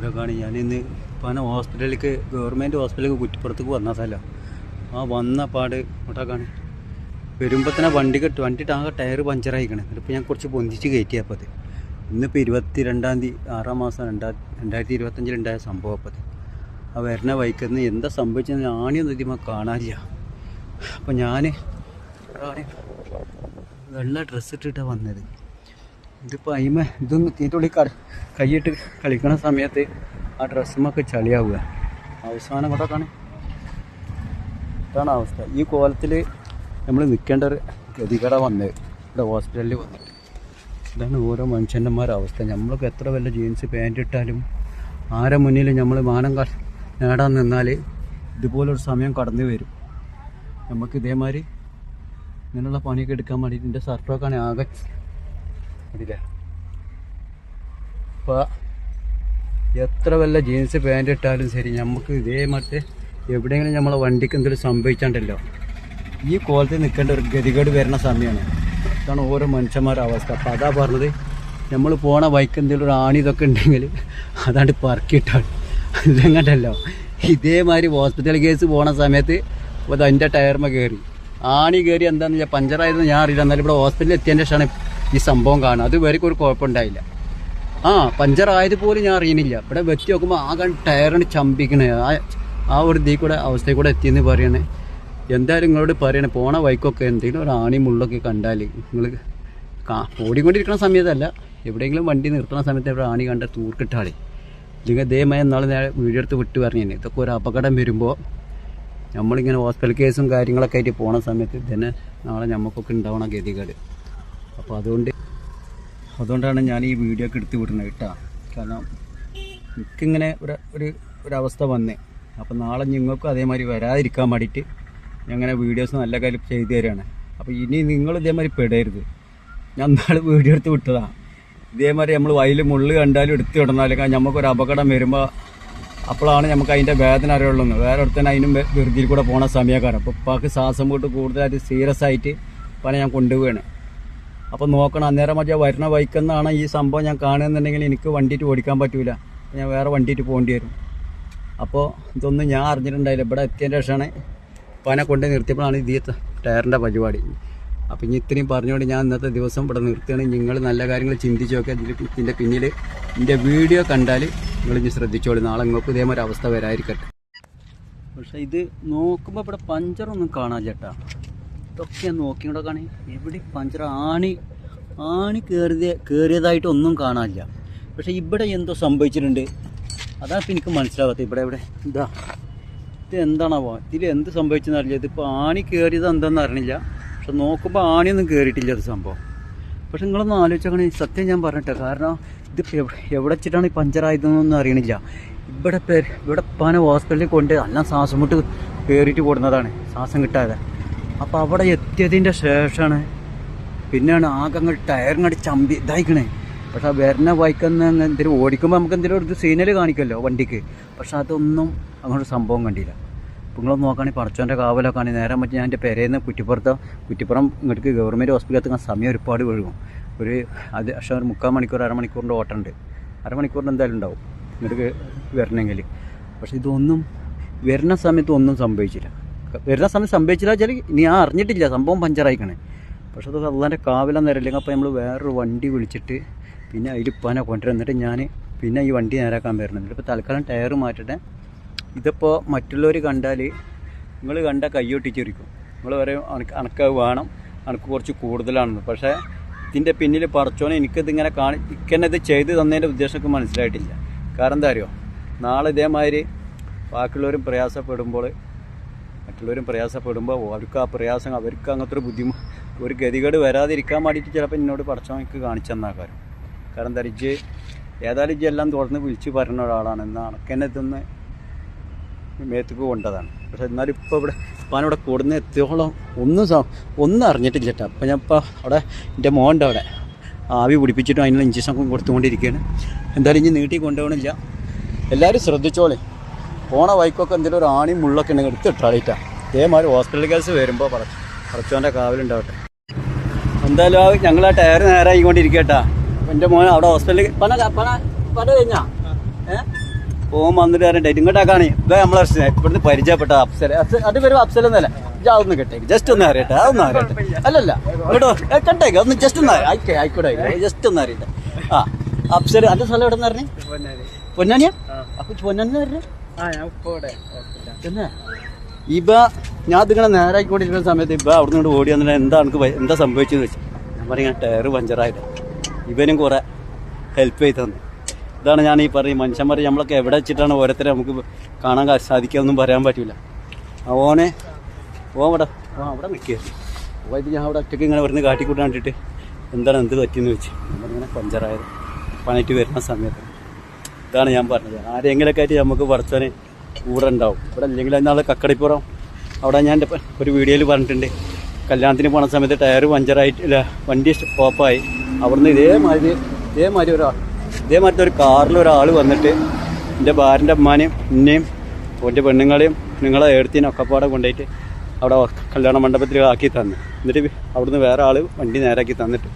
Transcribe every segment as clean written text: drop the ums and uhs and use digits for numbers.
ഇവിടെയൊക്കെയാണ് ഞാനിന്ന് ഇപ്പം ഹോസ്പിറ്റലിലേക്ക് ഗവൺമെൻറ് ഹോസ്പിറ്റലിലേക്ക് കുറ്റിപ്പുറത്തേക്ക് വന്ന സ്ഥലം. ആ വന്ന പാട് ഇങ്ങോട്ടൊക്കെയാണ് വരുമ്പോൾ തന്നെ വണ്ടി ആകെ ടയർ പഞ്ചറായിക്കണം. ഇപ്പോൾ ഞാൻ കുറച്ച് പൊന്തിച്ച് കയറ്റിയപ്പോൾ അത് ഇന്നിപ്പോൾ 22-ാം തീയതി 6-ാം മാസം 2025 സംഭവം. അപ്പോൾ ആ വരുന്ന വൈക്കുന്ന എന്താ സംഭവിച്ചതെന്ന് ആണിയൊന്നും ഇതിമ കാണാനില്ല. അപ്പോൾ ഞാൻ വെള്ള ഡ്രസ്സ് ഇട്ടിട്ടാണ് വന്നത്. ഇതിപ്പോൾ ഇതൊന്ന് തീറ്റുള്ളി കൈയിട്ട് കളിക്കണ സമയത്ത് ആ ഡ്രസ്സുമൊക്കെ ചളിയാവുക. അവസാനം കൊണ്ടൊക്കെയാണ് ഇതാണ് അവസ്ഥ. ഈ കോലത്തിൽ നമ്മൾ നിൽക്കേണ്ട ഒരു ഗതികട വന്നത് ഇവിടെ ഹോസ്പിറ്റലിൽ വന്നിട്ട്. ഇതാണ് ഓരോ മനുഷ്യന്മാരുടെ അവസ്ഥ. നമ്മളൊക്കെ എത്ര വല്ല ജീൻസ് പാൻറ് ഇട്ടാലും ആരെ മുന്നിൽ നമ്മൾ മാനം നേടാൻ നിന്നാൽ ഇതുപോലൊരു സമയം കടന്നു വരും. നമുക്ക് ഇതേമാതിരി ഇങ്ങനെയുള്ള പണിയൊക്കെ എടുക്കാൻ വേണ്ടിയിട്ട് എൻ്റെ ഷർട്ടൊക്കെയാണ് ആകെ അതില്ലേ. അപ്പോൾ എത്ര വല്ല ജീൻസ് പാൻറ് ഇട്ടാലും ശരി നമുക്ക് ഇതേമാതിരി എവിടെയെങ്കിലും നമ്മളെ വണ്ടിക്ക് എന്തെങ്കിലും സംഭവിച്ചാണ്ടല്ലോ ഈ കോലത്തിൽ നിൽക്കേണ്ട ഒരു ഗതികേട് വരുന്ന സമയമാണ്. ഇതാണ് ഓരോ മനുഷ്യന്മാരുടെ അവസ്ഥ. അപ്പോൾ അതാ പറഞ്ഞത്, നമ്മൾ പോണ ബൈക്ക് എന്തെങ്കിലും ഒരു ആണി ഇതൊക്കെ ഉണ്ടെങ്കിൽ അതാണ്ട് പറക്കിയിട്ടാണ് ഇതെങ്ങോട്ടല്ലോ. ഇതേമാതിരി ഹോസ്പിറ്റൽ കേസ് പോണ സമയത്ത് അപ്പോൾ അതിൻ്റെ ടയർമ കയറി ആണി കയറി എന്താണെന്ന് വെച്ചാൽ പഞ്ചറായതെന്ന് ഞാൻ അറിയില്ല. എന്നാലും ഇവിടെ ഹോസ്പിറ്റലിൽ എത്തിയതിൻ്റെ ശേഷമാണ് ഈ സംഭവം കാണുക. അത് വരെക്കും ഒരു കുഴപ്പമുണ്ടായില്ല. പഞ്ചറായത് പോലും ഞാൻ അറിയണില്ല. ഇവിടെ വെച്ച് നോക്കുമ്പോൾ ആകെ ടയറിന് ചമ്പിക്കണേ. ആ ഒരു ഇതിൽ കൂടെ അവസ്ഥയിൽ കൂടെ എത്തിയെന്ന് പറയണേ. എന്തായാലും നിങ്ങളോട് പറയണേ, പോണ ബൈക്കൊക്കെ എന്തെങ്കിലും ഒരു ആണി മുള്ളൊക്കെ കണ്ടാൽ നിങ്ങൾ ഓടിക്കൊണ്ടിരിക്കുന്ന സമയത്തല്ല, എവിടെയെങ്കിലും വണ്ടി നിർത്തുന്ന സമയത്ത് ഇവിടെ ആണി കണ്ട തൂർക്കിട്ടാളേ. ഇല്ലെങ്കിൽ ഇതേമായി നാളെ നേരെ വീഡിയോ എടുത്ത് വിട്ട് പറഞ്ഞു. ഇതൊക്കെ ഒരു അപകടം വരുമ്പോൾ നമ്മളിങ്ങനെ ഹോസ്പിറ്റൽ കേസും കാര്യങ്ങളൊക്കെ ആയിട്ട് പോണ സമയത്ത് തന്നെ നാളെ നമുക്കൊക്കെ ഉണ്ടാവണ ഗതികേട്. അപ്പോൾ അതുകൊണ്ടാണ് ഞാൻ ഈ വീഡിയോ ഒക്കെ എടുത്ത് വിടുന്നത് കേട്ടോ. കാരണം എനിക്കിങ്ങനെ ഒരവസ്ഥ വന്നേ. അപ്പോൾ നാളെ നിങ്ങൾക്കും അതേമാതിരി വരാതിരിക്കാൻ വേണ്ടിയിട്ട് ഞങ്ങനെ വീഡിയോസ് നല്ല കാര്യം ചെയ്തു തരികയാണ്. അപ്പോൾ ഇനി നിങ്ങൾ ഇതേമാതിരി പെടരുത്. ഞാൻ നാളെ വീഡിയോ എടുത്ത് വിട്ടതാണ്. ഇതേമാതിരി നമ്മൾ വയൽ മുള്ളു കണ്ടാലും എടുത്ത് വിടണമല്ലോ. നമുക്കൊരു അപകടം വരുമ്പോൾ അപ്പോഴാണ് നമുക്ക് അതിൻ്റെ വേദന അറിയുള്ളൂ. വേറെ ഒരുത്തന്നെ അതിനും വെറുതിയിൽ കൂടെ പോണ സമയക്കാരം. അപ്പോൾ ഉപ്പാക്ക് ശ്വാസം പോയിട്ട് കൂടുതലായിട്ട് സീരിയസ് ആയിട്ട് പല ഞാൻ കൊണ്ടുപോവുകയാണ്. അപ്പോൾ നോക്കണം, അന്നേരം മറ്റേ വരുന്ന ബൈക്കെന്നാണ് ഈ സംഭവം ഞാൻ കാണുന്നുണ്ടെങ്കിൽ എനിക്ക് വണ്ടിയിട്ട് ഓടിക്കാൻ പറ്റില്ല. ഞാൻ വേറെ വണ്ടിയിട്ട് പോകേണ്ടി വരും. അപ്പോൾ ഇതൊന്നും ഞാൻ അറിഞ്ഞിട്ടുണ്ടായില്ല. ഇവിടെ എത്തിയതിൻ്റെ ശേഷമാണ് പനെ കൊണ്ട് നിർത്തിയപ്പോഴാണ് ഇത് ടയറിൻ്റെ പരിപാടി. അപ്പോൾ ഇനി ഇത്രയും പറഞ്ഞുകൊണ്ട് ഞാൻ ഇന്നത്തെ ദിവസം ഇവിടെ നിർത്തുകയാണ്. നിങ്ങൾ നല്ല കാര്യങ്ങൾ ചിന്തിച്ച് നോക്കുക. ഇതിൻ്റെ പിന്നിൽ എൻ്റെ വീഡിയോ കണ്ടാൽ നിങ്ങളിനി ശ്രദ്ധിച്ചോളൂ. നാളെ നിങ്ങൾക്ക് ഇതേമാതിരി അവസ്ഥ വരാതിരിക്കട്ടെ. പക്ഷേ ഇത് നോക്കുമ്പോൾ ഇവിടെ പഞ്ചറൊന്നും കാണാൻ ചേട്ടാ. ഇതൊക്കെ നോക്കിയോടെ കാണി എവിടെ പഞ്ചർ ആണി കയറിയതായിട്ടൊന്നും കാണാനില്ല. പക്ഷേ ഇവിടെ എന്തോ സംഭവിച്ചിട്ടുണ്ട്. അതാണ് ഇപ്പം എനിക്ക് മനസ്സിലാകാത്തത്. ഇവിടെ ഇതാ ഇത് എന്താണാവോ, ഇതിൽ എന്ത് സംഭവിച്ചെന്ന് അറിയില്ല. ഇതിപ്പോൾ ആണി കയറിയത് എന്താണെന്ന് അറിയണില്ല. പക്ഷെ നോക്കുമ്പോൾ ആണിയൊന്നും കയറിയിട്ടില്ല അത് സംഭവം. പക്ഷെ നിങ്ങളൊന്ന് ആലോചിച്ചാൽ സത്യം ഞാൻ പറഞ്ഞിട്ട്, കാരണം ഇതിപ്പോൾ എവിടെ വെച്ചിട്ടാണ് ഈ പഞ്ചറായതെന്നൊന്നും അറിയണില്ല. ഇവിടെ പന ഹോസ്പിറ്റലിൽ കൊണ്ട് എല്ലാം ശ്വാസം മുട്ട് കയറിയിട്ട് കൊടുന്നതാണ്, ശ്വാസം കിട്ടാതെ. അപ്പോൾ അവിടെ എത്തിയതിൻ്റെ ശേഷമാണ് പിന്നെയാണ് ആകെ ടയറിങ്ങോട്ട് ചമ്പി ഇതായിക്കണേ. പക്ഷെ ആ വരുന്ന ബൈക്കെന്ന് എന്തെങ്കിലും ഓടിക്കുമ്പോൾ നമുക്ക് എന്തെങ്കിലും ഒരു സിഗ്നൽ കാണിക്കുമല്ലോ വണ്ടിക്ക്. പക്ഷെ അതൊന്നും അങ്ങോട്ട് സംഭവം കണ്ടില്ല. ഇപ്പോൾ നിങ്ങളൊന്ന് നോക്കുകയാണെങ്കിൽ പടച്ചോൻ്റെ കാവലൊക്കെ ആണെങ്കിൽ നേരെ മറ്റേ ഞാൻ എൻ്റെ പെരേന്ന് കുറ്റിപ്പുറം ഇങ്ങോട്ട് ഗവൺമെൻറ് ഹോസ്പിറ്റലിൽ എത്തുന്ന സമയം ഒരുപാട് വഴുകും. പക്ഷേ ഒരു 3/4 മണിക്കൂർ അരമണിക്കൂറിൻ്റെ ഓട്ടമുണ്ട്. അരമണിക്കൂറിന് എന്തായാലും ഉണ്ടാവും ഇങ്ങോട്ട് വരണമെങ്കിൽ. പക്ഷേ ഇതൊന്നും വരുന്ന സമയത്ത് ഒന്നും സംഭവിച്ചില്ല. വരുന്ന സമയത്ത് സംഭവിച്ചില്ല വെച്ചാൽ ഞാൻ അറിഞ്ഞിട്ടില്ല സംഭവം പഞ്ചറായിക്കണേ. പക്ഷെ അത് അള്ളാൻ്റെ കാവലം നേരമില്ലെങ്കിൽ അപ്പോൾ നമ്മൾ വേറൊരു വണ്ടി വിളിച്ചിട്ട് പിന്നെ അതിലിപ്പാനെ കൊണ്ടുവന്നിട്ട് ഞാൻ പിന്നെ ഈ വണ്ടി നേരാക്കാൻ വരുന്നത്. ഇപ്പോൾ തൽക്കാലം ടയർ മാറ്റട്ടെ. ഇതിപ്പോൾ മറ്റുള്ളവർ കണ്ടാൽ നിങ്ങൾ കണ്ടാൽ കയ്യൊട്ടിച്ചിരിക്കും. നിങ്ങൾ പറയും അനക്ക് വേണം, അനക്ക് കുറച്ച് കൂടുതലാണെന്ന്. പക്ഷേ ഇതിൻ്റെ പിന്നിൽ പടച്ചോനെ എനിക്കിതിങ്ങനെ ഇക്കന്നെ ചെയ്ത് തന്നതിൻ്റെ ഉദ്ദേശമൊക്കെ മനസ്സിലായിട്ടില്ല. കാരണം എന്താ അറിയോ, നാളെ ഇതേമാതിരി മറ്റുള്ളവരും പ്രയാസപ്പെടുമ്പോൾ അവർക്ക് ആ പ്രയാസം അവർക്ക് അങ്ങനത്തെ ഒരു ഗതികേട് വരാതിരിക്കാൻ വേണ്ടിയിട്ട് ചിലപ്പോൾ എന്നോട് പടച്ചോൻ എനിക്ക് കാണിച്ചു തന്നാക്കാരും. കാരണം എന്താ ഏതായാലും എല്ലാം തുറന്ന് വിളിച്ച് പറയുന്ന ഒരാളാണ്. എന്നാൽ അണക്കെന്നെ ഇതൊന്ന് മേത്തേക്ക് കൊണ്ടതാണ്. പക്ഷെ എന്നാലും ഇവിടെ കൂടുന്ന എത്തിയോളം ഒന്നും അറിഞ്ഞിട്ടില്ല കേട്ടോ. അപ്പോൾ ഞാൻ അവിടെ എൻ്റെ മോൻ്റെ അവിടെ ആവി പിടിപ്പിച്ചിട്ടും അതിനുള്ള ഇഞ്ചക്ഷനൊക്കെ കൊടുത്തുകൊണ്ടിരിക്കുകയാണ്. എന്തായാലും ഇനി നീട്ടി കൊണ്ടുപോകണില്ല. എല്ലാവരും ശ്രദ്ധിച്ചോളേ. പോണ ബൈക്കൊക്കെ എന്തെങ്കിലും ഒരു ആണി മുള്ളൊക്കെ ഉണ്ടെങ്കിൽ എടുത്തിട്ടാളിട്ടാ. ഇതേമാതിരി ഹോസ്പിറ്റൽ കേസ് വരുമ്പോൾ പടച്ചോൻ്റെ കാവലുണ്ടാവട്ടെ. എന്തായാലും ഞങ്ങൾ ആ ടയർ നേരായിക്കൊണ്ടിരിക്കട്ടാ. എൻ്റെ മോൻ അവിടെ ഹോസ്പിറ്റലിൽ പണ കഴിഞ്ഞാ ഓൻ വന്നിട്ട് പറഞ്ഞിട്ട് ഇങ്ങോട്ടാക്കാണ് ഇപ്പം നമ്മളെ ഇവിടുന്ന് പരിചയപ്പെട്ട അപ്സര അത് വരും അപ്സര എന്നല്ല അതൊന്ന് കെട്ടേക്ക് ജസ്റ്റ് ഒന്ന് അറിയട്ടെ അതൊന്നും അറിയട്ടെ അല്ലല്ല ഇങ്ങോട്ടോ കെട്ടേക്ക് ഒന്ന് ജസ്റ്റ് ഒന്ന് ആയിക്കോട്ടെ ജസ്റ്റ് ഒന്ന് അറിയട്ടെ ആ അപ്സര അതിന്റെ സ്ഥലം എവിടെ നിന്ന് പറഞ്ഞേ പൊന്നാനിയാ അപ്പൊ പൊന്നാനി പറഞ്ഞേ പിന്നെ ഇബ ഞാൻ ഇതിങ്ങനെ നേരായിക്കൊണ്ടിരിക്കുന്ന സമയത്ത് ഇബ അവിടെ നിന്ന് ഓടി വന്നിട്ട് എന്താ സംഭവിച്ചതെന്ന് വെച്ചാൽ ഞാൻ പറയാം ടയർ പഞ്ചറായിട്ട് ഇവനും കുറെ ഹെൽപ്പ് ചെയ്ത് തന്നു. ഇതാണ് ഞാൻ ഈ പറയും മനുഷ്യന്മാർ നമ്മളൊക്കെ എവിടെ വെച്ചിട്ടാണ് ഓരോരുത്തരെ നമുക്ക് കാണാൻ സാധിക്കാമെന്നും പറയാൻ പറ്റില്ല. ഓൻ അവിടെ നിൽക്കുകയായിരുന്നു. പോയിട്ട് ഞാൻ അവിടെ ഒറ്റയ്ക്ക് ഇങ്ങനെ വരുന്ന കാട്ടിക്കൂട്ടാൻ വേണ്ടിയിട്ട് എന്ത് പറ്റിയെന്ന് വെച്ച് നമ്മളിങ്ങനെ പഞ്ചറായത് പണിയിട്ട് വരുന്ന സമയത്ത്. ഇതാണ് ഞാൻ പറഞ്ഞത്, ആരെങ്കിലൊക്കെ ആയിട്ട് നമുക്ക് പഠിച്ചവന് കൂടെ ഉണ്ടാവും. ഇവിടെ അല്ലെങ്കിൽ എന്നാൽ കക്കടിപ്പുറം അവിടെ ഞാൻ ഒരു വീഡിയോയിൽ പറഞ്ഞിട്ടുണ്ട്, കല്യാണത്തിന് പോണ സമയത്ത് ടയർ പഞ്ചറായിട്ടില്ല, വണ്ടി സ്റ്റോപ്പായി. അവിടുന്ന് ഇതേമാതിരി ഒരു കാറിൽ ഒരാൾ വന്നിട്ട് എൻ്റെ ഭാര്യൻ്റെ അമ്മാനെയും എന്നെയും എൻ്റെ പെണ്ണുങ്ങളെയും നിങ്ങളെ ഏടത്തിനും ഒക്കെപ്പാടെ കൊണ്ടുപോയിട്ട് അവിടെ കല്യാണ മണ്ഡപത്തിൽ ആക്കി തന്നു. എന്നിട്ട് അവിടുന്ന് വേറെ ആൾ വണ്ടി നേരാക്കി തന്നിട്ട്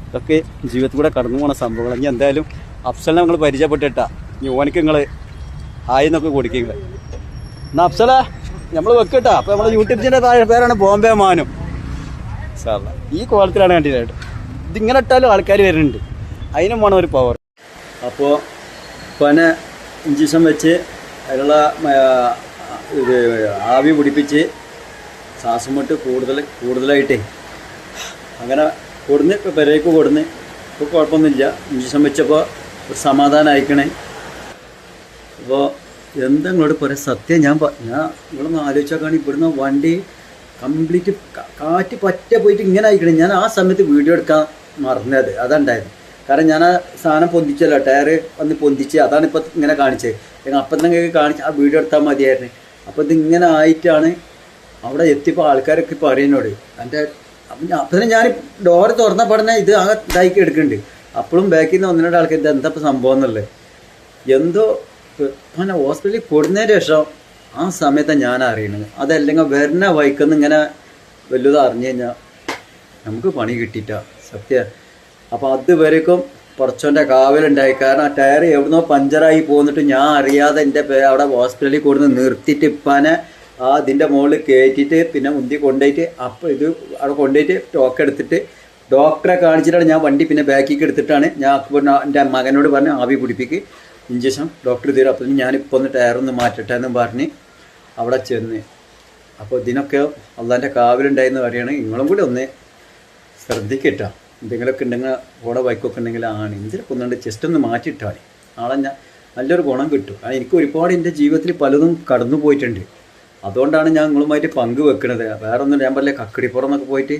ഇതൊക്കെ ജീവിതത്തിൽ കൂടെ കടന്നു പോകുന്ന സംഭവങ്ങൾ. ഇനി എന്തായാലും അഫ്സലിനെ നിങ്ങൾ പരിചയപ്പെട്ടിട്ടാ ഇനി ഓനക്ക് നിങ്ങൾ ആയിന്നൊക്കെ കൊടുക്കുക. എന്നാൽ അഫ്സല നമ്മൾ വെക്കട്ടാ. അപ്പോൾ നമ്മുടെ യൂട്യൂബ് ചാനൽ പേരാണ് ബോംബെ മാനും സാറില്ല. ഈ കോലത്തിലാണ് കണ്ടിട്ടായിട്ട് ഇതിങ്ങനെ ഇട്ടാലും ആൾക്കാർ വരുന്നുണ്ട്, അതിനും വേണം ഒരു പവർ. അപ്പോൾ പന ഇഞ്ചക്ഷൻ വെച്ച് അതിനുള്ള ഇത് ആവി പിടിപ്പിച്ച് ശ്വാസം മുട്ട് കൂടുതലായിട്ടേ അങ്ങനെ കൊടുന്ന് ഇപ്പോൾ പെരേക്ക് കൊടുന്ന് ഇപ്പോൾ കുഴപ്പമൊന്നുമില്ല. ഇഞ്ചക്ഷൻ വെച്ചപ്പോൾ ഒരു സമാധാനം അയക്കണേ. അപ്പോൾ എന്താ നിങ്ങളോട് പറയാം, സത്യം ഞാൻ നിങ്ങളൊന്ന് ആലോചിച്ചോക്കാണ്. ഇവിടുന്ന് വണ്ടി കംപ്ലീറ്റ് കാറ്റ് പറ്റ പോയിട്ട് ഇങ്ങനെ അയക്കണേ. ഞാൻ ആ സമയത്ത് വീഡിയോ എടുക്കാൻ മറന്നത് അതുണ്ടായിരുന്നു. കാരണം ഞാൻ ആ സാധനം പൊന്തിച്ചല്ലോ, ടയർ വന്ന് പൊന്തിച്ച്, അതാണ് ഇപ്പം ഇങ്ങനെ കാണിച്ചത്. അപ്പം തന്നെ കാണിച്ച് ആ വീഡിയോ എടുത്താൽ മതിയായിരുന്നു. അപ്പോൾ ഇതിങ്ങനെ ആയിട്ടാണ് അവിടെ എത്തിയപ്പോൾ ആൾക്കാരൊക്കെ പറയുന്നോട് എൻ്റെ അപ്പം തന്നെ ഞാൻ ഡോറ് തുറന്ന പഠനം ഇത് ആ ഇതാക്കി എടുക്കുന്നുണ്ട്. അപ്പോഴും ബാക്കിൽ നിന്ന് ഒന്നിനോട് ആൾക്കാർ ഇത് എന്താ ഇപ്പം സംഭവം എന്നുള്ളത് എന്തോ അങ്ങനെ ഹോസ്പിറ്റലിൽ കൊടുന്നതിന് ശേഷം ആ സമയത്താണ് ഞാൻ അറിയണത്. അതല്ലെങ്കിൽ വരുന്ന വൈക്കുന്ന ഇങ്ങനെ വല്ലതും അറിഞ്ഞു കഴിഞ്ഞാൽ നമുക്ക് പണി കിട്ടിയിട്ടാ സത്യം. അപ്പോൾ അതുവരേക്കും കുറച്ചോൻ്റെ കാവലുണ്ടായി. കാരണം ആ ടയർ എവിടുന്നോ പഞ്ചറായി പോന്നിട്ട് ഞാൻ അറിയാതെ എൻ്റെ അവിടെ ഹോസ്പിറ്റലിൽ കൊടുന്ന് നിർത്തിയിട്ട് ഇപ്പാനെ ആ ഇതിൻ്റെ മുകളിൽ കയറ്റിയിട്ട് പിന്നെ മുന്തി കൊണ്ടുപോയിട്ട് അപ്പോൾ ഇത് അവിടെ കൊണ്ടുപോയിട്ട് ടോക്ക് എടുത്തിട്ട് ഡോക്ടറെ കാണിച്ചിട്ടാണ് ഞാൻ വണ്ടി പിന്നെ ബാക്കിലേക്ക് എടുത്തിട്ടാണ് ഞാൻ എൻ്റെ മകനോട് പറഞ്ഞ് ആവി പിടിപ്പിക്ക് ഇഞ്ചക്ഷൻ ഡോക്ടർ തരും. അപ്പോൾ ഞാനിപ്പോൾ ഒന്ന് ടയറൊന്ന് മാറ്റട്ടെ എന്നും പറഞ്ഞ് അവിടെ ചെന്ന്. അപ്പോൾ ഇതിനൊക്കെ അള്ളാൻ്റെ കാവലുണ്ടായെന്ന് പറയുകയാണെങ്കിൽ നിങ്ങളും കൂടി ഒന്ന് ശ്രദ്ധിക്കട്ടോ. എന്തെങ്കിലുമൊക്കെ ഉണ്ടെങ്കിൽ കൂടെ ബൈക്കൊക്കെ ഉണ്ടെങ്കിൽ ആണ് എന്തിനൊക്കെ ഒന്നുകൊണ്ട് ജസ്റ്റ് ഒന്ന് മാറ്റിയിട്ടാണ് നാളെ ഞാൻ നല്ലൊരു ഗുണം കിട്ടും. കാരണം എനിക്ക് ഒരുപാട് എൻ്റെ ജീവിതത്തിൽ പലതും കടന്നു പോയിട്ടുണ്ട്. അതുകൊണ്ടാണ് ഞാൻ നിങ്ങളുമായിട്ട് പങ്കുവെക്കുന്നത്. വേറെ ഒന്നും ഞാൻ പറഞ്ഞില്ല, കക്കടിപ്പുറം എന്നൊക്കെ പോയിട്ട്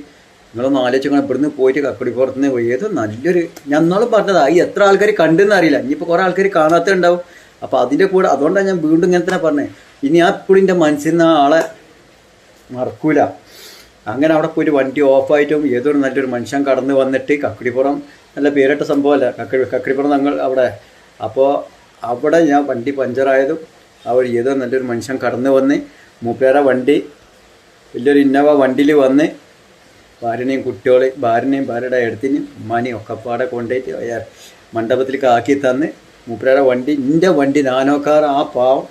നിങ്ങളൊന്ന് ആലോചിക്കണം. ഇവിടുന്ന് പോയിട്ട് കക്കടിപ്പുറത്ത് നിന്ന് ഏതോ നല്ലൊരു ഞാൻ എന്നാലും പറഞ്ഞതാ. ഈ എത്ര ആൾക്കാർ കണ്ടെന്ന് അറിയില്ല, ഇനിയിപ്പോൾ കുറേ ആൾക്കാർ കാണാത്തുണ്ടാവും. അപ്പോൾ അതിൻ്റെ കൂടെ അതുകൊണ്ടാണ് ഞാൻ വീണ്ടും ഇങ്ങനെ തന്നെ പറഞ്ഞത്. ഇനി ആ എപ്പോഴും എൻ്റെ മനസ്സിൽ നിന്ന് ആ ആളെ മറക്കൂല. അങ്ങനെ അവിടെ പോയിട്ട് വണ്ടി ഓഫായിട്ടും ഏതൊരു നല്ലൊരു മനുഷ്യൻ കടന്ന് വന്നിട്ട് കക്കടിപ്പുറം നല്ല പേരിട്ട സംഭവമല്ല കക്കടിപ്പുറം ഞങ്ങൾ അവിടെ. അപ്പോൾ അവിടെ ഞാൻ വണ്ടി പഞ്ചറായതും അവിടെ ഏതോ നല്ലൊരു മനുഷ്യൻ കടന്ന് വന്ന് മൂപ്പേരെ വണ്ടി വലിയൊരു ഇന്നോവ വണ്ടിയിൽ വന്ന് ഭാര്യനെയും ഭാര്യനെയും ഭാര്യയുടെ എടുത്തിനും ഉമ്മാനെയും ഒക്കെപ്പാടെ കൊണ്ടുപോയിട്ട് മണ്ഡപത്തിലേക്ക് ആക്കി തന്ന് മൂപ്പേരെ വണ്ടി എൻ്റെ വണ്ടി നാനോക്കാർ ആ പാവം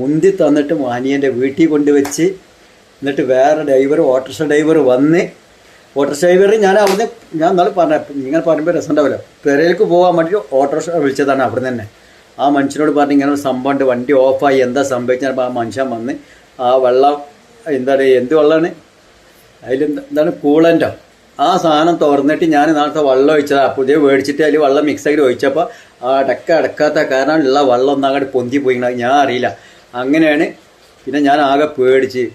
ഉന്തി തന്നിട്ട് മാനിയൻ്റെ വീട്ടിൽ കൊണ്ടുവച്ച് എന്നിട്ട് വേറെ ഡ്രൈവർ ഓട്ടോറിക്ഷ ഡ്രൈവർ വന്ന് ഓട്ടോറിക്ഷ ഡ്രൈവർ ഞാൻ എന്നാലും ഇങ്ങനെ പറയുമ്പോൾ രസം ഉണ്ടാവില്ല. പെരയിലേക്ക് പോകാൻ വേണ്ടിയിട്ട് ഓട്ടോറിക്ഷ വിളിച്ചതാണ് അവിടെ തന്നെ. ആ മനുഷ്യനോട് പറഞ്ഞ് ഇങ്ങനെ ഒരു സംഭവം ഉണ്ട്, വണ്ടി ഓഫായി എന്താ സംഭവിച്ചപ്പോൾ ആ മനുഷ്യൻ വന്ന് ആ വെള്ളം എന്താണ് എന്ത് വെള്ളമാണ് എന്താണ് കൂളൻ്റോ ആ സാധനം തുറന്നിട്ട് ഞാൻ നാളത്തെ വെള്ളം ഒഴിച്ചതാണ്. പുതിയ മേടിച്ചിട്ട് അതിൽ വെള്ളം മിക്സായിട്ട് ഒഴിച്ചപ്പോൾ ആ അടക്കാത്ത കാരണം ഉള്ള വെള്ളം ഒന്നും അങ്ങോട്ട് പൊന്തി പോയിക്കണം, ഞാൻ അറിയില്ല. അങ്ങനെയാണ് പിന്നെ ഞാൻ ആകെ പേടിച്ച്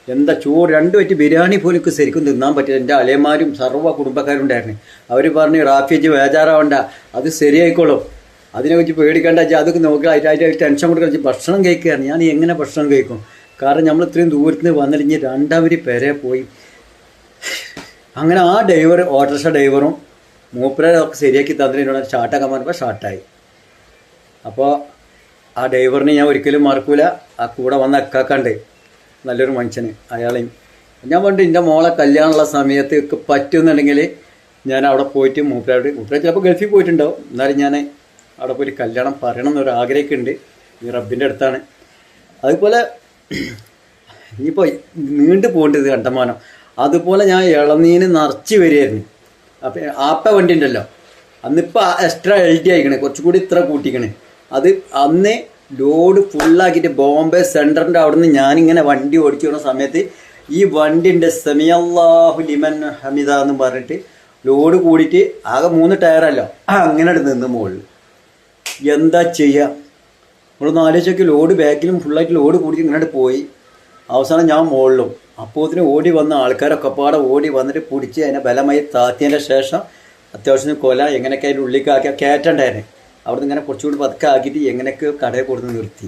എന്താ ചോറ് 2 പറ്റി ബിരിയാണി പോലും ശരിക്കും തിന്നാൻ പറ്റില്ല. എൻ്റെ അളിയന്മാരും സർവ്വ കുടുംബക്കാരും ഉണ്ടായിരുന്നു. അവർ പറഞ്ഞ് റാഫിയച്ച് ബേജാറാവണ്ട, അത് ശരിയായിക്കോളും, അതിനെ വെച്ച് പേടിക്കേണ്ട, അതൊക്കെ നോക്കി അതിൻ്റെ ടെൻഷൻ കൊടുക്കുക. ഭക്ഷണം കഴിക്കുകയാണ്. ഞാൻ എങ്ങനെ ഭക്ഷണം കഴിക്കും? കാരണം നമ്മൾ ഇത്രയും ദൂരത്ത് നിന്ന് വന്നിട്ട് രണ്ടാമത് പേരെ പോയി. അങ്ങനെ ആ ഡ്രൈവർ ഓട്ടോറിക്ഷ ഡ്രൈവറും മൂപ്പരൊക്കെ ശരിയാക്കി തന്നിട്ട് ഷാർട്ടാക്കാൻ പറഞ്ഞപ്പോൾ ഷാർട്ടായി. അപ്പോൾ ആ ഡ്രൈവറിനെ ഞാൻ ഒരിക്കലും മറക്കൂല. ആ കൂടെ വന്ന അക്കാക്കണ്ട് നല്ലൊരു മനുഷ്യന്, അയാളെയും ഞാൻ പണ്ട് എൻ്റെ മോളെ കല്യാണമുള്ള സമയത്ത് ഒക്കെ പറ്റുന്നുണ്ടെങ്കിൽ ഞാൻ അവിടെ പോയിട്ട് മൂപ്പര ചിലപ്പോൾ ഗൾഫിൽ പോയിട്ടുണ്ടാവും, എന്നാലും ഞാൻ അവിടെ പോയിട്ട് കല്യാണം പറയണം എന്നൊരു ആഗ്രഹമൊക്കെ ഉണ്ട്. ഈ റബ്ബിൻ്റെ അടുത്താണ്. അതുപോലെ ഇനിയിപ്പോൾ നീണ്ടു പോകേണ്ടത് കണ്ടമാനം. അതുപോലെ ഞാൻ ഇളനീന് നിറച്ച് വരികയായിരുന്നു. അപ്പം ആപ്പ വണ്ടി ഉണ്ടല്ലോ, അന്നിപ്പോൾ എക്സ്ട്രാ LD ആയിക്കണേ, കുറച്ചുകൂടി ഇത്ര കൂട്ടിക്കണേ. അത് അന്ന് ലോഡ് ഫുള്ളാക്കിയിട്ട് ബോംബെ സെൻറ്ററിൻ്റെ അവിടെ നിന്ന് ഞാനിങ്ങനെ വണ്ടി ഓടിച്ചു വരുന്ന സമയത്ത് ഈ വണ്ടിൻ്റെ സമിയല്ലാഹു ലിമൻ ഹമിദ എന്ന് പറഞ്ഞിട്ട് ലോഡ് കൂടിയിട്ട് ആകെ 3 ടയറല്ലോ അങ്ങനെ നിന്ന് മുകളിൽ. എന്താ ചെയ്യുക? നമ്മളൊന്ന് ആലോചിച്ചൊക്കെ, ലോഡ് ബാക്കിലും ഫുള്ളായിട്ട് ലോഡ് കൂടിയിട്ട് ഇങ്ങനെ പോയി. അവസാനം ഞാൻ മുകളിലും. അപ്പോഴത്തിന് ഓടി വന്ന ആൾക്കാരൊക്കെ പാടെ ഓടി വന്നിട്ട് പിടിച്ച് അതിനെ ബലമായി താത്തിയതിൻ്റെ ശേഷം അത്യാവശ്യം കൊല എങ്ങനെയൊക്കെ അതിൻ്റെ ഉള്ളിലേക്കാക്കി കയറ്റണ്ടായിരുന്നു. അവിടെ നിന്ന് ഇങ്ങനെ കുറച്ചുകൂടി പതുക്കെ ആക്കിയിട്ട് എങ്ങനെയൊക്കെ കടയിൽ കൊടുത്ത് നിർത്തി.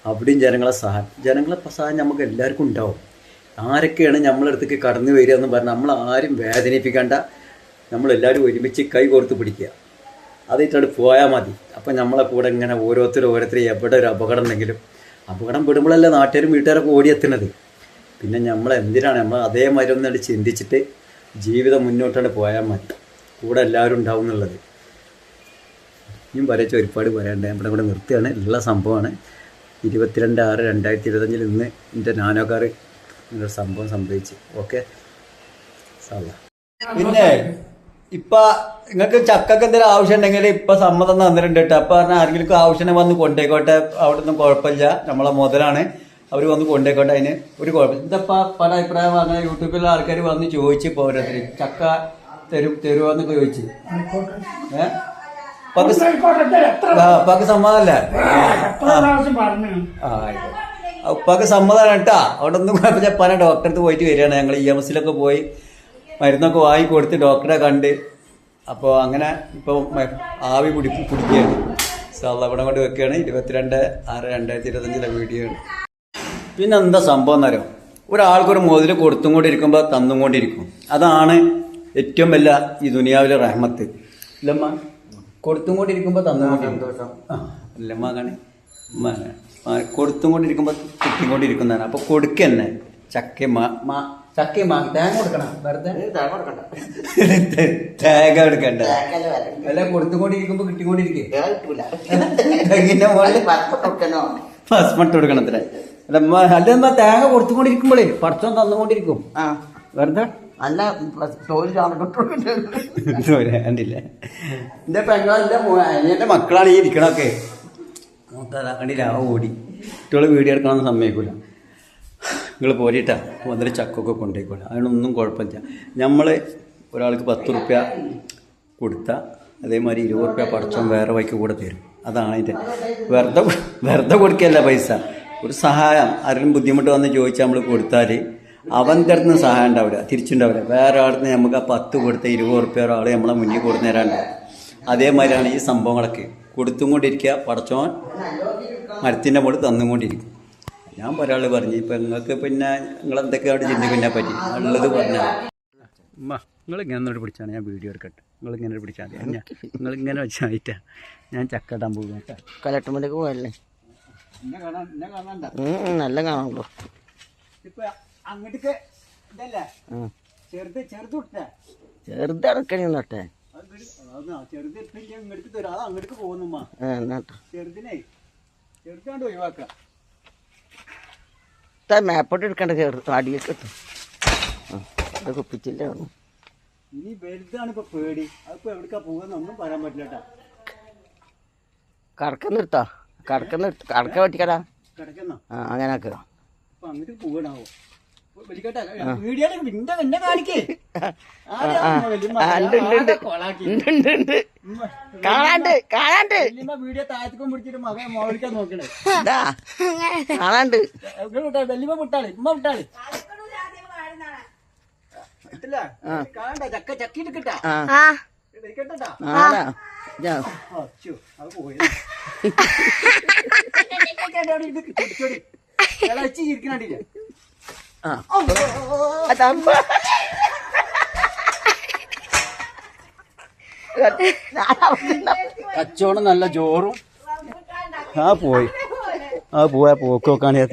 അവിടെയും ജനങ്ങളെ സഹായം നമുക്ക് എല്ലാവർക്കും ഉണ്ടാവും. ആരൊക്കെയാണ് നമ്മളടുത്തേക്ക് കടന്നു വരിക എന്ന് പറഞ്ഞാൽ നമ്മൾ ആരും വേദനിപ്പിക്കേണ്ട, നമ്മളെല്ലാവരും ഒരുമിച്ച് കൈ കോർത്ത് പിടിക്കുക, അതിട്ടാണ് പോയാൽ മതി. അപ്പം നമ്മളെ കൂടെ ഇങ്ങനെ ഓരോരുത്തരും എവിടെ ഒരു അപകടം ഉണ്ടെങ്കിലും, അപകടം പെടുമ്പോഴല്ലേ നാട്ടുകാരും വീട്ടുകാരൊക്കെ ഓടിയെത്തുന്നത്. പിന്നെ നമ്മളെന്തിനാണ് നമ്മൾ അതേമാതിരി ഒന്നായിട്ട് ചിന്തിച്ചിട്ട് ജീവിതം മുന്നോട്ടാണ് പോയാൽ മതി. കൂടെ എല്ലാവരും ഉണ്ടാവും എന്നുള്ളത്. ഇനിയും പറയിച്ച ഒരുപാട് പറയാനുണ്ട്. നമ്മുടെ കൂടെ നിർത്തുകയാണ്. ഉള്ള സംഭവമാണ്. 22/6/2025 ഇന്ന് എൻ്റെ നാനോക്കാർ ഒരു സംഭവം സംഭവിച്ചു. ഓക്കെ സാധാ. പിന്നെ ഇപ്പം നിങ്ങൾക്ക് ചക്കൊക്കെ എന്തെങ്കിലും ആവശ്യം ഉണ്ടെങ്കിൽ ഇപ്പം സമ്മതം തന്നിട്ടുണ്ട് കേട്ടോ. അപ്പം പറഞ്ഞാൽ ആരെങ്കിലും ആവശ്യം വന്ന് കൊണ്ടേക്കോട്ടെ, അവിടെ ഒന്നും കുഴപ്പമില്ല, നമ്മളെ മുതലാണ്, അവർ വന്ന് കൊണ്ടേക്കോട്ടെ, അതിന് ഒരു കുഴപ്പമില്ല. ഇതപ്പോൾ പല അഭിപ്രായം അങ്ങനെ യൂട്യൂബിലുള്ള ആൾക്കാർ വന്ന് ചോദിച്ച് പോരത്തില് ചക്ക തരുവാന്നൊക്കെ ചോദിച്ച്. ഉപ്പാക്ക് സമ്മതമല്ലേ? ഉപ്പാക്ക് സമ്മതമാണ് കേട്ടാ. അവിടെ ഒന്നും കുഴപ്പമില്ല. പല ഡോക്ടറെ അടുത്ത് പോയിട്ട് വരികയാണ് ഞങ്ങൾ. EMSലൊക്കെ പോയി മരുന്നൊക്കെ വാങ്ങിക്കൊടുത്ത് ഡോക്ടറെ കണ്ട്. അപ്പോൾ അങ്ങനെ ഇപ്പോൾ ആവി പിടിക്കുകയാണ്. അവിടെ കൊണ്ട് വെക്കുകയാണ്. 22/6/2025 വീഡിയോ ആണ്. പിന്നെ എന്താ സംഭവം എന്നറിയാം, ഒരാൾക്കൊരു മുതൽ കൊടുത്തും കൊണ്ടിരിക്കുമ്പോൾ തന്നും കൊണ്ടിരിക്കും. അതാണ് ഏറ്റവും വലിയ ഈ ദുനിയാവിലെ റഹ്മത്ത്. ഇല്ലമ്മ, കൊടുത്തും കൊണ്ടിരിക്കുമ്പോൾ തന്നും കൊണ്ടിരിക്കും. ഇല്ലമ്മ കാണേ, കൊടുത്തും കൊണ്ടിരിക്കുമ്പോൾ കിട്ടിക്കൊണ്ടിരിക്കുന്നതാണ്. അപ്പോൾ കൊടുക്കന്നെ ചക്കയും തേങ്ങ കൊടുക്കണം. വെറുതെ തേങ്ങ കൊടുക്കണ്ട, അല്ല കൊടുത്തുകൊണ്ടിരിക്കുമ്പോ കിട്ടിക്കൊണ്ടിരിക്കും. ഫസ്മട്ട് കൊടുക്കണം അത്ര. അല്ല തേങ്ങ കൊടുത്തുകൊണ്ടിരിക്കുമ്പോഴേ പടച്ചോൻ തന്നുകൊണ്ടിരിക്കും. വെറുതെ അല്ല കണ്ടില്ലേ? എന്റെ പെങ്ങളെന്റെ അനിയന്റെ മക്കളാണ് ഈ ഇരിക്കണൊക്കെ. കണ്ടില്ല, ഓടി കുട്ടികൾ വീഡിയോ എടുക്കണമെന്ന് സമ്മതിക്കൂല. നിങ്ങൾ പോരിട്ടാ വന്നിട്ട് ചക്കൊക്കെ കൊണ്ടുപോയിക്കോളാം, അതിനൊന്നും കുഴപ്പമില്ല. നമ്മൾ ഒരാൾക്ക് 10 റുപ്യ കൊടുത്താൽ അതേമാതിരി 20 റുപ്യ പടച്ചോൻ വേറെ വഴിക്ക് കൂടെ തരും. അതാണ് അതിൻ്റെ വെറുതെ കൊടുക്കുകയല്ല പൈസ. ഒരു സഹായം ആരെങ്കിലും ബുദ്ധിമുട്ട് വന്ന് ചോദിച്ചാൽ നമ്മൾ കൊടുത്താൽ അവൻ്റെ അടുത്ത് നിന്ന് സഹായം ഉണ്ടാവില്ല, തിരിച്ചുണ്ടാവില്ല. വേറെ ആളിന് നമുക്ക് ആ 10 കൊടുത്ത 20 റുപ്യ ഒരാൾ നമ്മളെ മുന്നിൽ കൊടുത്തു തരാനുണ്ടാവും. അതേമാതിരിയാണ് ഈ സംഭവങ്ങളൊക്കെ. കൊടുത്തും കൊണ്ടിരിക്കുക, പടച്ചോൻ മരത്തിൻ്റെ മുകളിൽ തന്നും കൊണ്ടിരിക്കും. ഞാൻ ഒരാൾ പറഞ്ഞു, ഇപ്പം നിങ്ങൾക്ക് പിന്നെ നിങ്ങളെന്തൊക്കെയാണ് ചിന്തിക്കുന്നതിനെ പറ്റി ഉള്ളത് പറഞ്ഞാൽ നിങ്ങളിങ്ങനെ ഒന്നോട് പിടിച്ചാണ് ഞാൻ വീഡിയോ എടുക്കട്ടെ. നിങ്ങളിങ്ങനെ പിടിച്ചാൽ മതി, നിങ്ങളിങ്ങനെ വെച്ചായിട്ടാ ഞാൻ ചക്കട്ടാൻ പോകും കേട്ടോ. കലട്ടുമ്പോഴേക്ക് പോയല്ലേ നല്ല കാണാമല്ലോ. ഇപ്പം അങ്ങോട്ടേക്ക് ഇതല്ലേ ചെറുത് ഇറക്കണി നട്ടെ ചെറുത് ഇങ്ങോട്ട് തരാം. അത് അങ്ങോട്ടേക്ക് പോകുന്നുമ്മ. ചെറുതാണ്ട് ഒഴിവാക്കാം. മാപ്പോട്ട് എടുക്കണ്ട, ചെറുത് അടിയൊക്കെ കിട്ടും. അത് കുപ്പിച്ചില്ല. ഇനി വലുതാണ് ഇപ്പൊ പേടി. അതിപ്പോ എവിടേക്കാ പോകാന്നൊന്നും പറയാൻ പറ്റില്ല കേട്ടാ. കടക്ക വെട്ടിക്കടാ. കിടക്കുന്നോ? അങ്ങനെ ആക്കുക. അപ്പൊ അങ്ങോട്ട് പോകണാവോ? വീഡിയോ താഴത്തേക്കും പിടിച്ചിട്ട് മകൻ മോളിക്കാൻ നോക്കണേ. കാണാണ്ട് വെല്ലിമ വിട്ടാളി, ഉമ്മ വിട്ടാളി. കാണണ്ട, ചക്കിട്ട് കിട്ടാ. ചിരിക്കണ്ടില്ല. കച്ചവടം നല്ല ജോറും. പോയാ പോക്ക് നോക്കാണേ.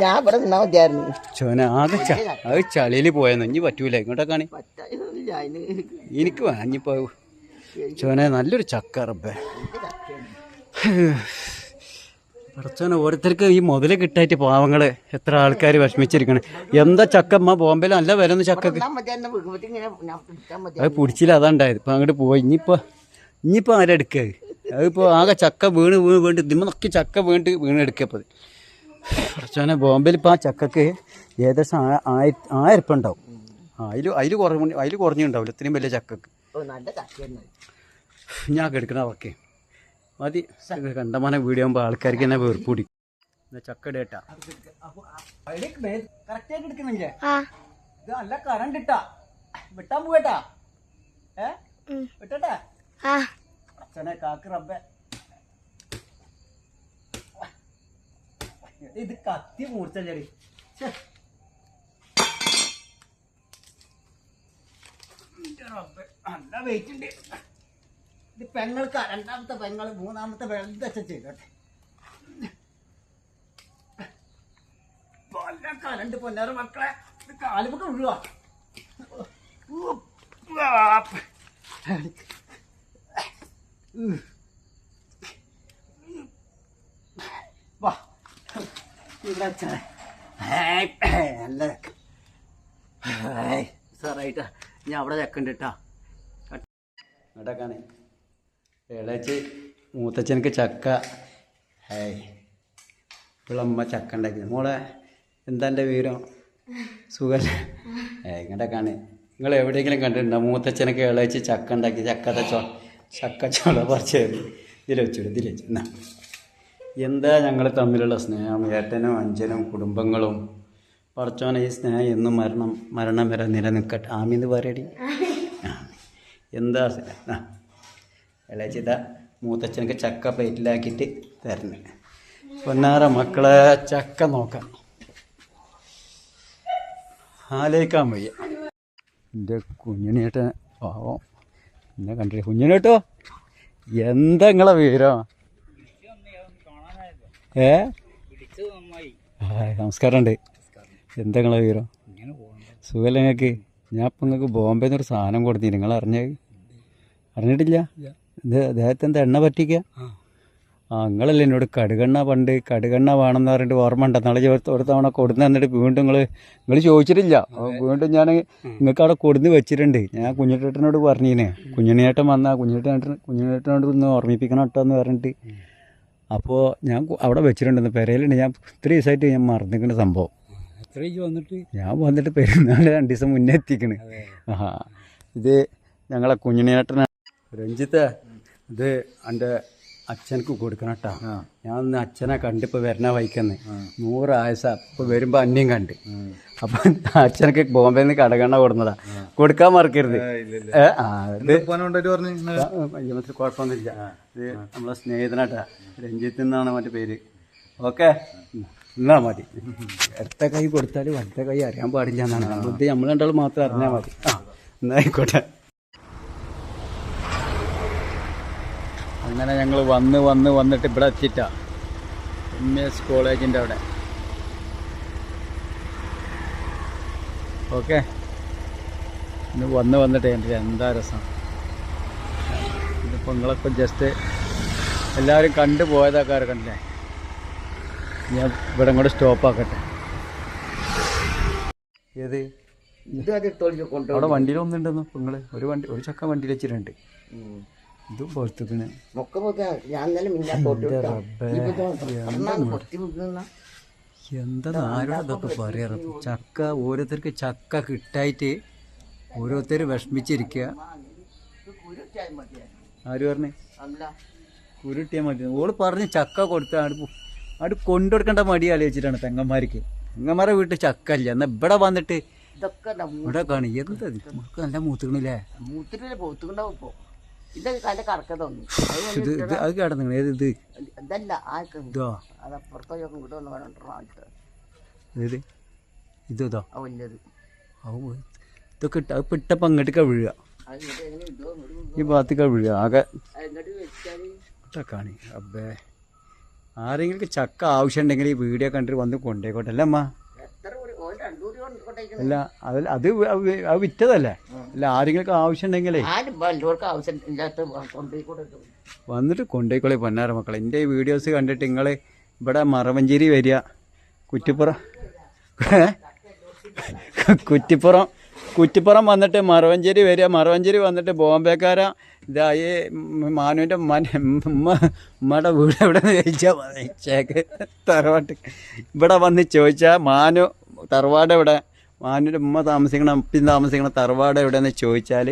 ഞാൻ ഇവിടെ നിന്നാ മതിയായിരുന്നു. ചോന ആകെ അത് ചളിയില് പോയെന്ന്. ഇനി പറ്റൂല ഇങ്ങോട്ടൊക്കെയാണ്. എനിക്ക് വാങ്ങിപ്പോ ചോന നല്ലൊരു ചക്ക റബ്ബേ. കുറച്ചോനെ ഓരോരുത്തർക്ക് ഈ മുതല് കിട്ടായിട്ട് പാവങ്ങള് എത്ര ആൾക്കാർ വിഷമിച്ചിരിക്കണ്. എന്താ ചക്കമ്മ ബോംബെയിൽ നല്ല വില ഒന്ന് ചക്കക്ക്. അത് പിടിച്ചില്ല, അതാണ്ടായത്. ഇപ്പം അങ്ങോട്ട് പോയി. ഇനിയിപ്പോൾ ആരെടുക്കുക? അതിപ്പോൾ ആകെ ചക്ക വീണ് ഇതിമൊക്കെ ചക്ക വീണെടുക്കപ്പോൾ കുറച്ചോനെ ബോംബെയിൽ ഇപ്പോൾ ആ ചക്കക്ക് ഏകദേശം 1000 ഉറുപ്പിക ഉണ്ടാവും. അതിൽ കുറഞ്ഞുണ്ടാവില്ല ഇത്രയും വലിയ ചക്കക്ക്. ഞാൻ എടുക്കണ ഓക്കെ മതി. കണ്ടമാനം വീഡിയോ ആകുമ്പോൾ ആൾക്കാർക്ക് തന്നെ വേർപ്പൂടി. ചക്ക ഇടേട്ടാ കറക്റ്റായിട്ട് എടുക്കുന്നില്ലേ? ഇത് നല്ല കറണ്ട് ഇട്ടാ വിട്ടാൻ പോകട്ടാ. വിട്ടട്ടെ അച്ഛനെ കാക്ക് റബ്ബെ. ഇത് കത്തി മൂർച്ചല്ലേടി. നല്ല വെയിറ്റ് ഉണ്ട്. ഇത് പെങ്ങൾക്ക് രണ്ടാമത്തെ പെങ്ങള് മൂന്നാമത്തെ വെളുതെ ചെയ്തോട്ടെ. നല്ല കരണ്ട് പൊന്നാറ് മക്കളെ. ഇത് കാലുമൊക്കെ വിഴുവാ. വാ ഇവിടെ നല്ല സാറായിട്ടാ. ഞാൻ അവിടെ ചക്കണ്ട് കേട്ടാ. ഇടക്കാണ് ഇളച്ച് മൂത്തച്ഛനക്ക് ചക്ക. ഇപ്പോഴമ്മ ചക്ക ഉണ്ടാക്കി. മോളെ എന്താ എൻ്റെ വിവരം? സുഖല്ലേ? ഇങ്ങോട്ടേക്കാണ്. നിങ്ങൾ എവിടെയെങ്കിലും കണ്ടിട്ടുണ്ടോ മൂത്തച്ഛനൊക്കെ ഇളച്ച് ചക്ക ഉണ്ടാക്കി? ചക്ക ചോള പറിച്ച് ഇതിൽ വെച്ചു. എന്നാ എന്താ ഞങ്ങൾ തമ്മിലുള്ള സ്നേഹം, ഏട്ടനും അഞ്ചനും കുടുംബങ്ങളും. പറിച്ചോനെ ഈ സ്നേഹം എന്നും മരണം വരെ നിലനിൽക്കട്ടെ. ആമീന്ന് പറയടി. എന്താ ഇളച്ചിത മൂത്തച്ഛനക്ക് ചക്ക പ്ലേറ്റിലാക്കിയിട്ട് തരണേ. പൊന്നാറ മക്കളെ ചക്ക നോക്കാം. ആലോചിക്കാൻ വയ്യ. എൻ്റെ കുഞ്ഞിനേട്ടൻ പാവം എന്നെ കണ്ടിട്ട്. കുഞ്ഞിനേട്ടോ എന്താ നിങ്ങളെ വിവരം? നമസ്കാരമുണ്ട്. എന്താ നിങ്ങളെ വിവരം? സുഖമല്ല നിങ്ങൾക്ക്? ഞാൻ ഇപ്പം നിങ്ങൾക്ക് ബോംബെന്ന് ഒരു സാധനം കൊടുത്തില്ല. നിങ്ങൾ അറിഞ്ഞിട്ടില്ല? ഇത് അദ്ദേഹത്തെ എന്താ എണ്ണ പറ്റിക്കുക? നിങ്ങളല്ലേ എന്നോട് കടുകെണ്ണ വേണമെന്ന് പറഞ്ഞിട്ട് ഓർമ്മ ഉണ്ടോ? നാളെ ഒരു തവണ കൊടുന്ന് തന്നിട്ട് വീണ്ടും നിങ്ങൾ ചോദിച്ചിട്ടില്ല. വീണ്ടും ഞാൻ നിങ്ങൾക്ക് അവിടെ കൊടുന്ന് വെച്ചിട്ടുണ്ട്. ഞാൻ കുഞ്ഞിട്ടേട്ടനോട് പറഞ്ഞിനെ, കുഞ്ഞിനേട്ടൻ വന്നാൽ കുഞ്ഞിനേട്ടനോട് ഒന്ന് ഓർമ്മിപ്പിക്കണം കേട്ടോ എന്ന് പറഞ്ഞിട്ട്. അപ്പോൾ ഞാൻ അവിടെ വെച്ചിട്ടുണ്ടെന്ന് പെരയിലുണ്ട്. ഞാൻ ഇത്ര ദിവസമായിട്ട് ഞാൻ മറന്നിരിക്കുന്ന സംഭവം. ഞാൻ വന്നിട്ട് പെരുന്നാൾ 2 ദിവസം മുന്നേ എത്തിക്കണ്. ഇത് ഞങ്ങളെ കുഞ്ഞിനേട്ടനാണ്. രഞ്ജിത്ത്, ഇത് എൻ്റെ അച്ഛനക്ക് കൊടുക്കണം കേട്ടോ. ഞാൻ ഒന്ന് അച്ഛനെ കണ്ടിപ്പോൾ വരണ വൈക്കന്ന് 100 ആയസ. ഇപ്പോൾ വരുമ്പോൾ അന്യം കണ്ട്. അപ്പം അച്ഛനക്ക് ബോംബെയിൽ നിന്ന് കടകണ്ണ കൊടുന്നതാ. കൊടുക്കാൻ മറക്കരുത്. കുഴപ്പമൊന്നുമില്ല. ഇത് നമ്മളെ സ്നേഹിതനാട്ടാ, രഞ്ജിത്ത് എന്നാണ് മറ്റേ പേര്. ഓക്കെ, എന്നാ മതി. ഇടത്തെ കൈ കൊടുത്താൽ വലത്തെ കൈ അറിയാൻ പാടില്ല എന്നാണ്. ബുദ്ധി നമ്മൾ രണ്ടാൾ മാത്രം അറിഞ്ഞാൽ മതി. എന്നായിക്കോട്ടെ. അങ്ങനെ ഞങ്ങൾ വന്നിട്ട് ഇവിടെ എത്തിയിട്ടാ MS കോളേജിൻ്റെ അവിടെ. ഓക്കെ, ഇന്ന് വന്നിട്ട് എൻ്റെ എന്താ രസം. ഇതിപ്പോൾ നിങ്ങളൊക്കെ ജസ്റ്റ് എല്ലാവരും കണ്ടു പോയതാക്കാരെ കണ്ടില്ലേ. ഞാൻ ഇവിടെ കൂടെ സ്റ്റോപ്പാക്കട്ടെ. ഏത് അവിടെ വണ്ടിയിലൊന്നുണ്ടെന്നു നിങ്ങൾ? ഒരു ചക്ക വണ്ടിയിൽ വെച്ചിട്ടുണ്ട്. ഇതും പുറത്തുക്കണ്. എന്താ ആരോടൊക്കെ പറയാറ്? ചക്ക ഓരോരുത്തർക്ക് ചക്ക കിട്ടായിട്ട് ഓരോരുത്തർ വിഷമിച്ചിരിക്കുക. ആര് പറഞ്ഞേ കുരുട്ടിയാൽ മതി? ഓള് പറഞ്ഞ് ചക്ക കൊടുത്ത അവിടെ കൊണ്ടുകൊടുക്കേണ്ട മടി ആലോചിച്ചിട്ടാണ് പെങ്ങന്മാർക്ക്. പെങ്ങന്മാരെ വീട്ടിൽ ചക്ക ഇല്ല. എന്നാൽ ഇവിടെ വന്നിട്ട് ഇവിടെ കാണി. എന്താ നമുക്ക് നല്ല മൂത്തുക്കണില്ലേ? ഇത് അത് കിടന്നു. ഏത് ഇത്? ഏത് ഇതോ? ഇതൊക്കെ ഇപ്പം ഇട്ടപ്പം അങ്ങോട്ടേക്കാ വീഴുക. ഈ ഭാഗത്തേക്കാ വീഴുക. ആകെ കാണി. അബ്ബേ, ആരെങ്കിലും ചക്ക ആവശ്യം ഉണ്ടെങ്കിൽ ഈ വീഡിയോ കണ്ടിട്ട് വന്ന് കൊണ്ടേക്കോട്ടെ. അല്ലേ അമ്മ? അല്ല അത് വിറ്റതല്ലേ? അല്ല ആരെങ്കിലും ആവശ്യം ഉണ്ടെങ്കിലേ വന്നിട്ട് കൊണ്ടേക്കോളെ. പൊന്നാര മക്കളെ, എൻ്റെ ഈ വീഡിയോസ് കണ്ടിട്ട് നിങ്ങൾ ഇവിടെ മറവഞ്ചേരി വരിക, കുറ്റിപ്പുറം കുറ്റിപ്പുറം വന്നിട്ട് മറവഞ്ചേരി വരിക, മറവഞ്ചേരി വന്നിട്ട് ബോംബെക്കാര ഇതായി മാനുവിൻ്റെ ഉമ്മയുടെ വീട് എവിടെ നിന്ന് ചോദിച്ചാൽ ചേക്ക് തറവാട്ട് ഇവിടെ വന്ന് ചോദിച്ചാൽ മാനു തറവാട് എവിടെ, മാനുവിൻ്റെ ഉമ്മ താമസിക്കണം ഉപ്പിൻ താമസിക്കണം തറവാട് എവിടെയെന്ന് ചോദിച്ചാൽ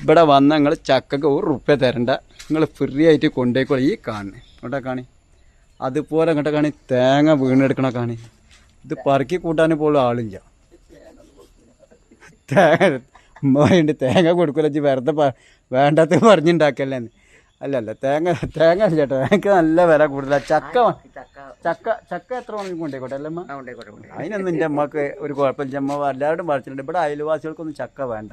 ഇവിടെ വന്ന് നിങ്ങൾ ചക്കക്ക് ₹1 തരണ്ട, നിങ്ങൾ ഫ്രീ ആയിട്ട് കൊണ്ടുപോയിക്കോളി. ഈ കാണി ഇവിടെ കാണി, അതുപോലെ അങ്ങോട്ട് കാണി തേങ്ങ വീണെടുക്കണ കാണി. ഇത് പറക്കി കൂട്ടാൻ പോലും ആളില്ല. ഉമ്മയുണ്ട് തേങ്ങ കൊടുക്കില്ല, വെറുതെ വേണ്ടാത്ത പറഞ്ഞുണ്ടാക്കല്ലേന്ന്. അല്ലല്ല തേങ്ങ ഇല്ല കേട്ടോ, തേങ്ങ നല്ല വില കൂടുതലാണ്. ചക്ക എത്ര മണിക്ക് കൊണ്ടേക്കോട്ടെ അല്ലേ അമ്മ? അതിനൊന്നും എൻ്റെ അമ്മക്ക് ഒരു കുഴപ്പമില്ല. അമ്മ എല്ലാവരും പറിച്ചിട്ടുണ്ട്. ഇവിടെ അയൽവാസികൾക്കൊന്നും ചക്ക വേണ്ട.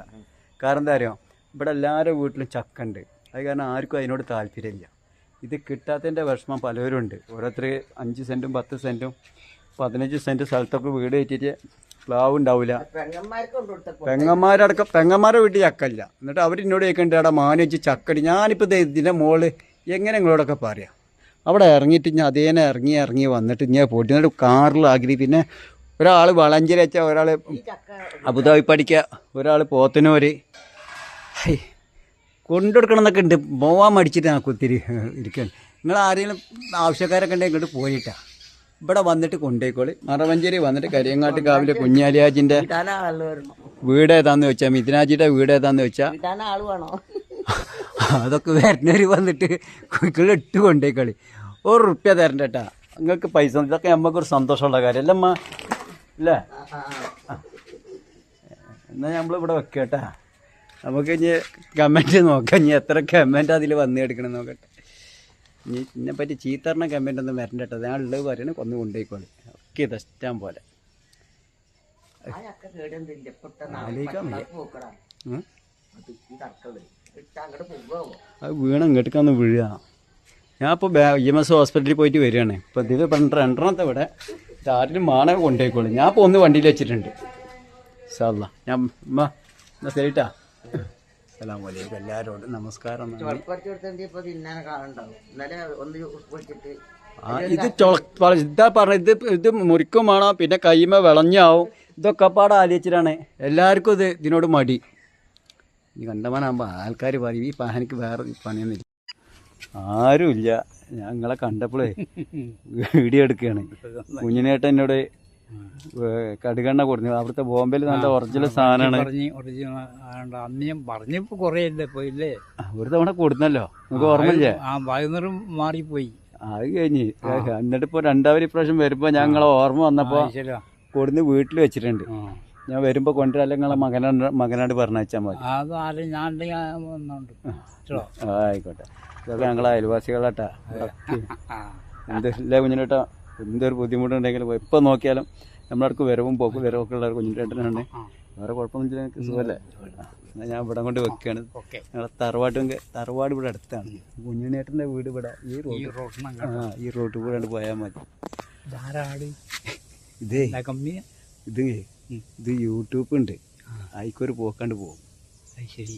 കാരണം എന്താ അറിയോ, ഇവിടെ എല്ലാവരുടെ വീട്ടിലും ചക്ക ഉണ്ട്. അത് കാരണം ആർക്കും അതിനോട് താല്പര്യമില്ല. ഇത് കിട്ടാത്തതിൻ്റെ വിഷമം പലരും ഉണ്ട്. ഓരോരുത്തർ 5 സെൻറ്റും 10 സെൻറ്റും 15 സെൻറ്റ് സ്ഥലത്തൊക്കെ വീട് കയറ്റിയിട്ട് പ്ലാവ് ഉണ്ടാവില്ല. പെങ്ങന്മാരുടെ വീട്ടിൽ ചക്കല്ല. എന്നിട്ട് അവർ എന്നോട് ചോദിക്കണ്ട അവിടെ മാനി വെച്ച് ചക്കടി. ഞാനിപ്പോൾ ഇതിൻ്റെ മോള് എങ്ങനെ നിങ്ങളോടൊക്കെ പറയാം. അവിടെ ഇറങ്ങിയിട്ട് ഞാൻ അതേനെ ഇറങ്ങി വന്നിട്ട് ഞാൻ പോയിട്ട് എന്നിട്ട് കാറിലാക്കി. പിന്നെ ഒരാൾ വളഞ്ചേരി വെച്ചാൽ, ഒരാൾ അബുദാബി പഠിക്കുക, ഒരാൾ പോത്തനൂര് കൊണ്ടുകൊടുക്കണം എന്നൊക്കെ ഉണ്ട്. പോവാൻ മടിച്ചിട്ട് ഞാൻ കുത്തിരി ഇരിക്കുകയാണ്. നിങ്ങൾ ആരെങ്കിലും ആവശ്യക്കാരൊക്കെ ഉണ്ടെങ്കിൽ ഇങ്ങോട്ട് പോയിട്ടാ ഇവിടെ വന്നിട്ട് കൊണ്ടുപോയിക്കോളി. മറവഞ്ചേരി വന്നിട്ട് കരിയങ്ങാട്ട് കാവിലെ കുഞ്ഞാലിയാജിൻ്റെ വീട് ഏതാന്ന് വെച്ചാൽ, മിഥുനാജിയുടെ വീട് ഏതാന്ന് വെച്ചാൽ അതൊക്കെ വരുന്നവർ വന്നിട്ട് ഇട്ട് കൊണ്ടുപോയിക്കളി. ₹1 തരണ്ട കേട്ടാ, നിങ്ങൾക്ക് പൈസ. ഇതൊക്കെ നമുക്കൊരു സന്തോഷമുള്ള കാര്യം അല്ലേ അമ്മ? അല്ലേ? എന്നാൽ നമ്മളിവിടെ വെക്കട്ടാ. നമുക്ക് ഇനി കമൻറ്റ് നോക്കാം, ഇനി എത്ര കമൻറ്റ് അതിൽ വന്ന് എടുക്കണം നോക്കട്ടെ. ഇനി ഇതിനെപ്പറ്റി ചീത്തറിന കമൻറ്റ് ഒന്നും വരണ്ട കേട്ടോ. ഞാൻ ഉള്ളത് പറയണേ കൊന്ന് കൊണ്ടുപോയിക്കോളി. ഒക്കെ ഇത് ഇഷ്ടം പോലെ അത് വീണ ഇങ്ങോട്ടേക്കൊന്ന് വീഴുക. ഞാൻ ഇപ്പോൾ EMS ഹോസ്പിറ്റലിൽ പോയിട്ട് വരികയാണ്. ഇപ്പോൾ ഇതിൽ 2 ഇവിടെ ആരിലും മാണ കൊണ്ടുപോയിക്കോളി. ഞാൻ ഇപ്പോൾ ഒന്ന് വണ്ടിയിൽ വെച്ചിട്ടുണ്ട്. സാല്ല ഞാൻ എന്നാ ശരിട്ടാ. അസ്സലാമു അലൈക്കും എല്ലാവരോടും നമസ്കാരം. ഇത് ഇതാ പറഞ്ഞ ഇത് മുറിക്കും വേണം, പിന്നെ കൈമ വിളഞ്ഞാവും. ഇതൊക്കെ പാടെ ആലോചിച്ചിട്ടാണ് എല്ലാവർക്കും ഇതിനോട് മടി. ഈ കണ്ടമാനാകുമ്പോൾ ആൾക്കാർ പറയും ഈ പാനിക്ക് വേറെ പണിയൊന്നുമില്ല. ആരുമില്ല. ഞങ്ങളെ കണ്ടപ്പോഴേ വീഡിയോ എടുക്കുകയാണ്. കുഞ്ഞിനേട്ടൻ എന്നോട് കടുകെണ്ണ കൊടുത്തു. അവിടുത്തെ ബോംബെയിൽ നല്ല ഒറിജിനൽ സാധനമാണ്. ഒരു തവണ കൊടുത്തല്ലോ, നമുക്ക് ഓർമ്മയില്ലേ? മാറിപ്പോയി. അത് കഴിഞ്ഞ് എന്നിട്ട് ഇപ്പോൾ രണ്ടാമത് ഇപ്രാവശ്യം വരുമ്പോൾ ഞങ്ങളെ ഓർമ്മ വന്നപ്പോൾ കൊടുന്ന് വീട്ടിൽ വെച്ചിട്ടുണ്ട്. ഞാൻ വരുമ്പോൾ കൊണ്ടുവരാൻ നിങ്ങളെ മകനോട് പറഞ്ഞാൽ മതി. ആയിക്കോട്ടെ. ഇതൊക്കെ ഞങ്ങളെ അയൽവാസികളാട്ടാ. എന്തല്ലേ കുഞ്ഞിനേട്ടാ, എന്തൊരു ബുദ്ധിമുട്ടുണ്ടെങ്കിലും എപ്പോൾ നോക്കിയാലും നമ്മളടുക്ക് വരവും പോക്കും വരവൊക്കെ ഉള്ള കുഞ്ഞിനേട്ടനാണ്. വേറെ കുഴപ്പമൊന്നും എനിക്ക് സുഖമല്ലേ. എന്നാൽ ഞാൻ ഇവിടെ കൊണ്ട് വെക്കുകയാണ്. ഞങ്ങളെ തറവാട് ഇവിടെ അടുത്താണ്. കുഞ്ഞിനേട്ടൻ്റെ വീട് ഇവിടെ ഈ റോഡ് കൂടെ പോയാൽ മതി. ഇത് യൂട്യൂബ് ഉണ്ട്, അതിക്കൊരു പോക്കാണ്ട് പോകും. ശരി.